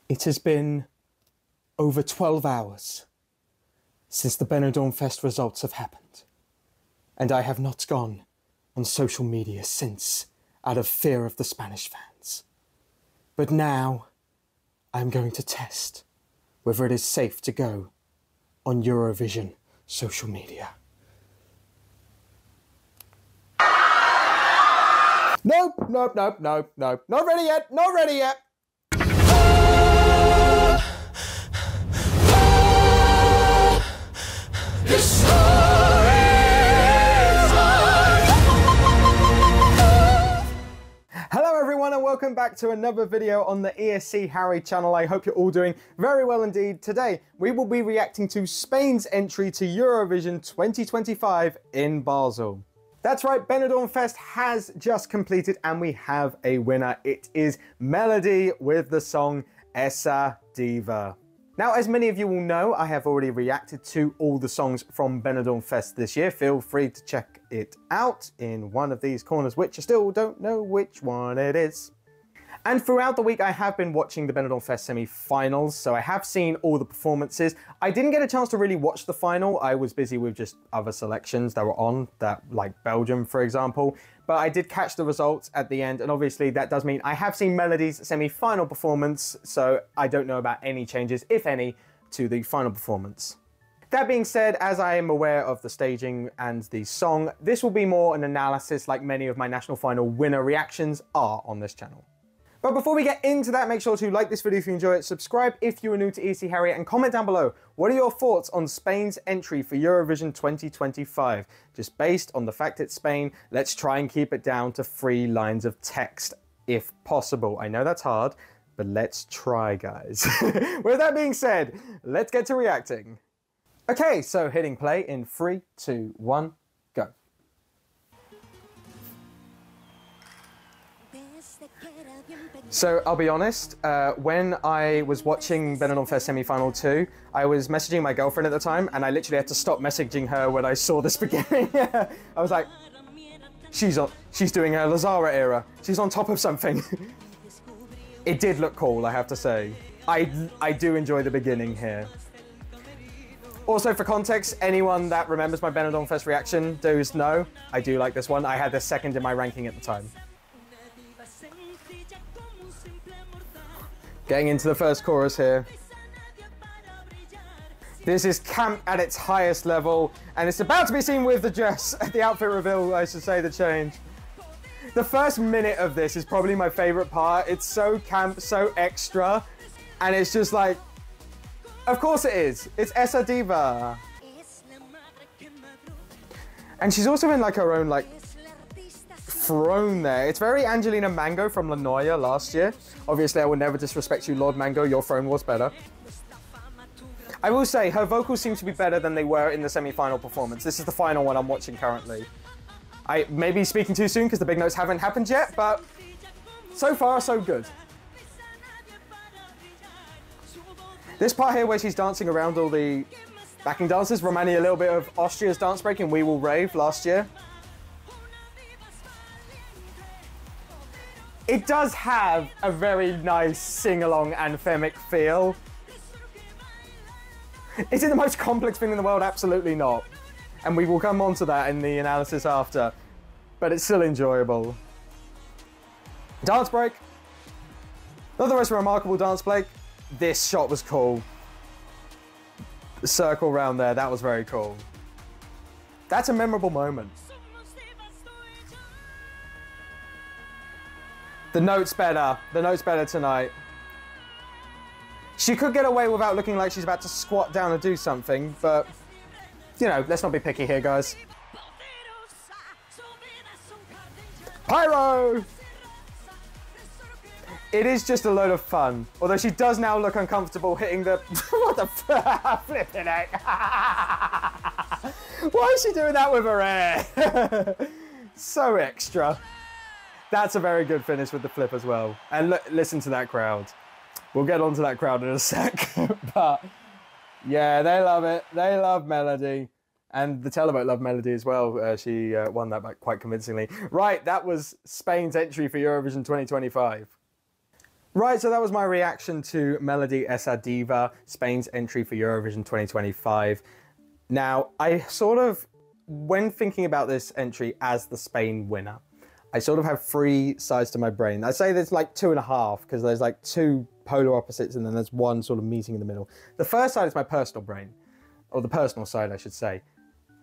It has been over 12 hours since the Benidorm Fest results have happened, and I have not gone on social media since, out of fear of the Spanish fans. But now, I'm going to test whether it is safe to go on Eurovision social media. Nope, nope, nope, nope, nope. Not ready yet, not ready yet. Hello everyone and welcome back to another video on the ESC Harry channel. I hope you're all doing very well indeed. Today we will be reacting to Spain's entry to Eurovision 2025 in Basel. That's right, Benidorm Fest has just completed and we have a winner. It is MacLeod with the song Esa Diva. Now, as many of you will know, I have already reacted to all the songs from Benidorm Fest this year. Feel free to check it out in one of these corners, which I still don't know which one it is. And throughout the week, I have been watching the Benidorm Fest semi-finals, so I have seen all the performances. I didn't get a chance to really watch the final. I was busy with just other selections that were on, like Belgium, for example. But I did catch the results at the end, and obviously that does mean I have seen MacLeod's semi-final performance, so I don't know about any changes, if any, to the final performance. That being said, as I am aware of the staging and the song, this will be more an analysis like many of my national final winner reactions are on this channel. But before we get into that, make sure to like this video if you enjoy it, subscribe if you are new to ESC Harry, and comment down below, what are your thoughts on Spain's entry for Eurovision 2025? Just based on the fact it's Spain, let's try and keep it down to 3 lines of text, if possible. I know that's hard, but let's try, guys. With that being said, let's get to reacting. Okay, so hitting play in 3, 2, 1, go. So I'll be honest, when I was watching Benidorm Fest semi-final 2, I was messaging my girlfriend at the time and I literally had to stop messaging her when I saw this beginning. I was like, she's doing her Lazara era. She's on top of something. It did look cool, I have to say. I do enjoy the beginning here. Also, for context, anyone that remembers my Benidorm Fest reaction does know I do like this one. I had this second in my ranking at the time. Getting into the first chorus here. This is camp at its highest level, and it's about to be seen with the dress, the outfit reveal, I should say, the change. The first minute of this is probably my favorite part. It's so camp, so extra, and it's just like, of course it is. It's Esa Diva. And she's also in like her own like throne there. It's very Angelina Mango from La Noya last year. Obviously, I would never disrespect you, Lord Mango. Your throne was better. I will say, her vocals seem to be better than they were in the semi-final performance. This is the final one I'm watching currently. I may be speaking too soon because the big notes haven't happened yet, but so far, so good. This part here where she's dancing around all the backing dancers reminding me a little bit of Austria's dance break in We Will Rave last year. It does have a very nice sing-along anthemic feel. Is it the most complex thing in the world? Absolutely not. And we will come on to that in the analysis after. But it's still enjoyable. Dance break. Not the most remarkable dance break. This shot was cool. The circle round there, that was very cool. That's a memorable moment. The note's better. The note's better tonight. She could get away without looking like she's about to squat down and do something, but, you know, let's not be picky here, guys. Pyro! It is just a load of fun. Although she does now look uncomfortable hitting the... What the flipping heck? Why is she doing that with her hair? So extra. That's a very good finish with the flip as well. And listen to that crowd. We'll get onto that crowd in a sec. But yeah, they love it. They love MacLeod. And the Teleboat loved MacLeod as well. She won that back quite convincingly. Right, that was Spain's entry for Eurovision 2025. Right, so that was my reaction to Melody Esa Diva, Spain's entry for Eurovision 2025. Now, I sort of, when thinking about this entry as the Spain winner, I sort of have three sides to my brain. I say there's like 2.5, because there's like two polar opposites and then there's one sort of meeting in the middle. The first side is my personal brain, or the personal side, I should say.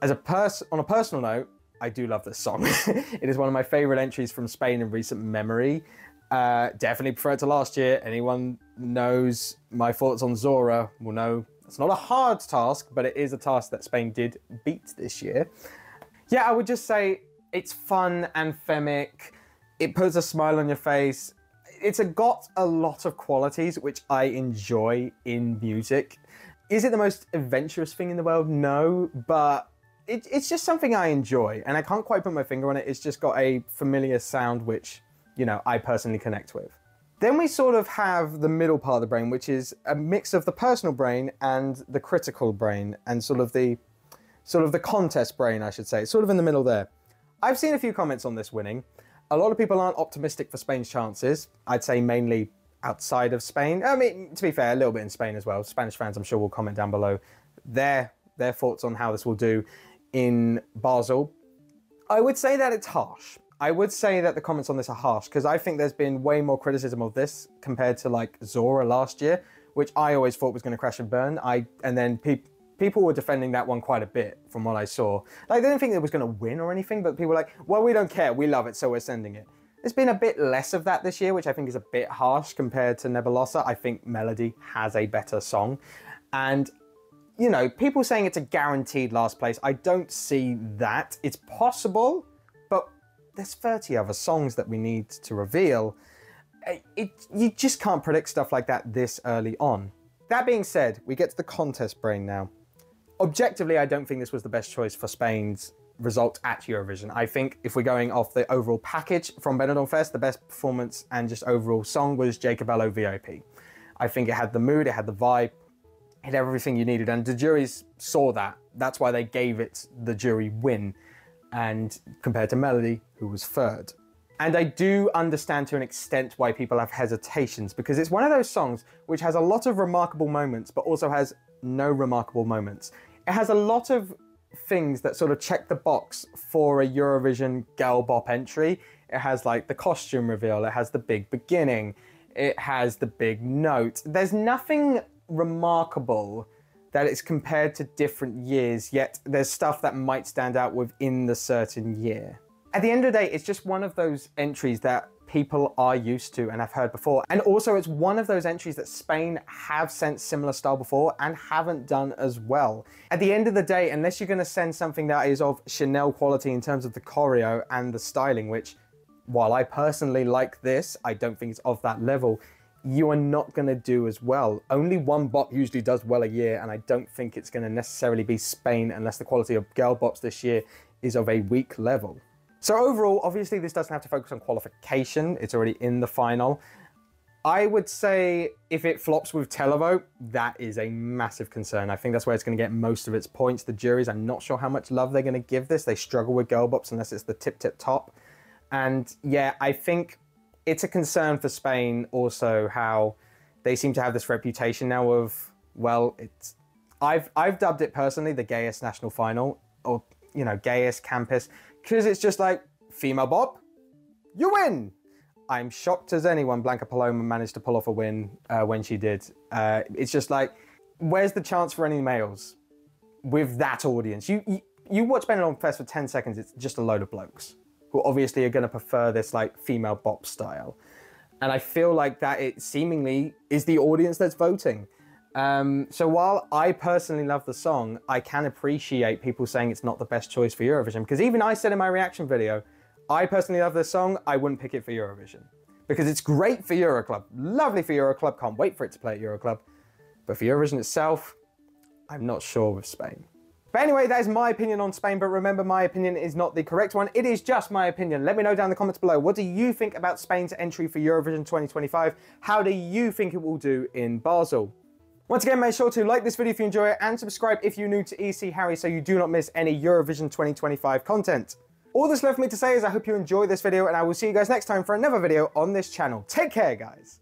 On a personal note, I do love this song. It is one of my favorite entries from Spain in recent memory. Definitely prefer it to last year. Anyone knows my thoughts on Zora will know it's not a hard task, but it is a task that Spain did beat this year. Yeah, I would just say it's fun, anthemic. It puts a smile on your face. It's got a lot of qualities which I enjoy in music. Is it the most adventurous thing in the world? No, but it's just something I enjoy, and I can't quite put my finger on it. It's just got a familiar sound which, you know, I personally connect with. Then we sort of have the middle part of the brain, which is a mix of the personal brain and the critical brain, and sort of the contest brain, I should say. It's sort of in the middle there. I've seen a few comments on this winning. A lot of people aren't optimistic for Spain's chances. I'd say mainly outside of Spain. I mean, to be fair, a little bit in Spain as well. Spanish fans, I'm sure, will comment down below their thoughts on how this will do in Basel. I would say that it's harsh. I would say that the comments on this are harsh, because I think there's been way more criticism of this compared to like Zora last year, which I always thought was going to crash and burn. And then people were defending that one quite a bit from what I saw. Like, they didn't think it was going to win or anything, but people were like, well, we don't care, we love it, so we're sending it. There's been a bit less of that this year, which I think is a bit harsh compared to Nebulosa. I think Melody has a better song. And, you know, people saying it's a guaranteed last place, I don't see that. It's possible, but there's 30 other songs that we need to reveal. You just can't predict stuff like that this early on. That being said, we get to the contest brain now. Objectively, I don't think this was the best choice for Spain's result at Eurovision. I think if we're going off the overall package from Benidorm Fest, the best performance and just overall song was Jacobello VIP. I think it had the mood, it had the vibe, it had everything you needed, and the juries saw that. That's why they gave it the jury win, and compared to Melody, who was third. And I do understand to an extent why people have hesitations, because it's one of those songs which has a lot of remarkable moments, but also has no remarkable moments. It has a lot of things that sort of check the box for a Eurovision girl bop entry. It has like the costume reveal, it has the big beginning, it has the big note. There's nothing remarkable that it's compared to different years, yet there's stuff that might stand out within the certain year. At the end of the day, it's just one of those entries that people are used to and have heard before. And also it's one of those entries that Spain have sent similar style before and haven't done as well. At the end of the day, unless you're gonna send something that is of Chanel quality in terms of the choreo and the styling, which, while I personally like this, I don't think it's of that level, you are not gonna do as well. Only one bop usually does well a year, and I don't think it's gonna necessarily be Spain unless the quality of girl bops this year is of a weak level. So overall, obviously this doesn't have to focus on qualification, it's already in the final. I would say if it flops with televote, that is a massive concern. I think that's where it's going to get most of its points. The juries, I'm not sure how much love they're going to give this. They struggle with girl bops unless it's the tip top. And yeah, I think it's a concern for Spain also how they seem to have this reputation now of, well, I've dubbed it personally the gayest national final, or, you know, gayest campus, because it's just like, female bop, you win. I'm shocked as anyone Blanca Paloma managed to pull off a win when she did. It's just like, where's the chance for any males with that audience? You watch Benidorm Fest for 10 seconds, it's just a load of blokes who obviously are going to prefer this like female bop style. And I feel like that it seemingly is the audience that's voting. So while I personally love the song, I can appreciate people saying it's not the best choice for Eurovision, because even I said in my reaction video, I personally love this song, I wouldn't pick it for Eurovision. Because it's great for Euroclub, lovely for Euroclub, can't wait for it to play at Euroclub. But for Eurovision itself, I'm not sure with Spain. But anyway, that is my opinion on Spain, but remember, my opinion is not the correct one, it is just my opinion. Let me know down in the comments below, what do you think about Spain's entry for Eurovision 2025? How do you think it will do in Basel? Once again, make sure to like this video if you enjoy it, and subscribe if you're new to EC Harry so you do not miss any Eurovision 2025 content. All that's left for me to say is I hope you enjoyed this video, and I will see you guys next time for another video on this channel. Take care, guys.